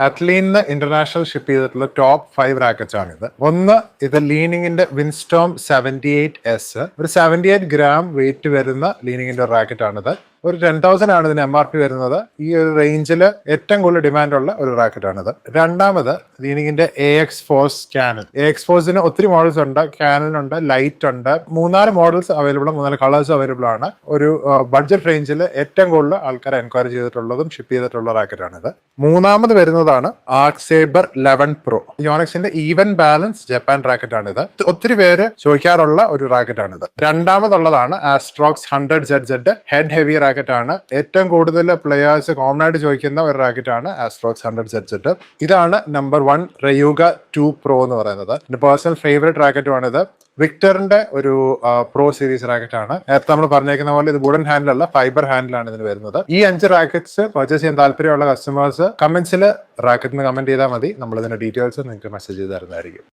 അത്ലീനിന്ന് international ship ചെയ്തിട്ടുള്ള top 5 rackets ആണിത്. ഒന്ന്, ഇത് ലീനിങ്ങിന്റെ വിൻസ്റ്റോം 78S, ഒരു 78 ഗ്രാം വെയിറ്റ് വരുന്ന ലീനിങ്ങിന്റെ റാക്കറ്റ് ആണിത്. ഒരു 10,000 ആണ് ഇതിന് MRP വരുന്നത്. ഈ ഒരു റേഞ്ചിൽ ഏറ്റവും കൂടുതൽ ഡിമാൻഡ് ഉള്ള ഒരു റാക്കറ്റ് ആണിത്. രണ്ടാമത് ലീനിങ്ങിന്റെ AX ഫോഴ്സ് ക്യാനൻ. AX ഫോഴ്സിന് ഒത്തിരി മോഡൽസ് ഉണ്ട്. ക്യാനൻ ഉണ്ട്, ലൈറ്റ് ഉണ്ട്, 3-4 മോഡൽസ് അവൈലബിൾ, 3-4 കളേഴ്സ് അവൈലബിൾ ആണ്. ഒരു ബഡ്ജറ്റ് റേഞ്ചിൽ ഏറ്റവും കൂടുതൽ ആൾക്കാർ എൻക്വയറി ചെയ്തിട്ടുള്ളതും ഷിപ്പ് ചെയ്തിട്ടുള്ള റാക്കറ്റ് ആണിത്. മൂന്നാമത് വരുന്നതാണ് ആർക്ക് സേബർ 11 Pro. യോണക്സിന്റെ ഈവൻ ബാലൻസ് ജപ്പാൻ റാക്കറ്റ് ആണിത്. ഒത്തിരി പേര് ചോദിക്കാറുള്ള ഒരു റാക്കറ്റ് ആണിത്. രണ്ടാമതുള്ളതാണ് Astrox 100ZZ head heavy racket ആണ്. ഏറ്റവും കൂടുതൽ പ്ലെയേഴ്സ് കോമൺ ആയിട്ട് ചോദിക്കുന്ന ഒരു റാക്കറ്റ് ആണ് ആസ്ട്രോക്സ് 100ZZ. ഇതാണ് നമ്പർ 1 റയൂഗ 2 Pro എന്ന് പറയുന്നത്. എന്റെ പേഴ്സണൽ ഫേവറേറ്റ് റാക്കറ്റും ആണിത്. വിക്ടറിന്റെ ഒരു പ്രോ സീരീസ് റാക്കറ്റ് ആണ്. നേരത്തെ നമ്മൾ പറഞ്ഞേക്കുന്ന പോലെ ഇത് വുഡൻ ഹാൻഡിലല്ല, ഫൈബർ ഹാൻഡിലാണ് ഇതിന് വരുന്നത്. ഈ 5 റാക്കറ്റ്സ് പർച്ചേസ് ചെയ്യാൻ താല്പര്യമുള്ള കസ്റ്റമേഴ്സ് കമന്റ്സിൽ റാക്കറ്റിന് കമന്റ് ചെയ്താൽ മതി. നമ്മൾ ഇതിന്റെ ഡീറ്റെയിൽസ് നിങ്ങൾക്ക് മെസ്സേജ് ചെയ്ത് തരുന്നതായിരിക്കും.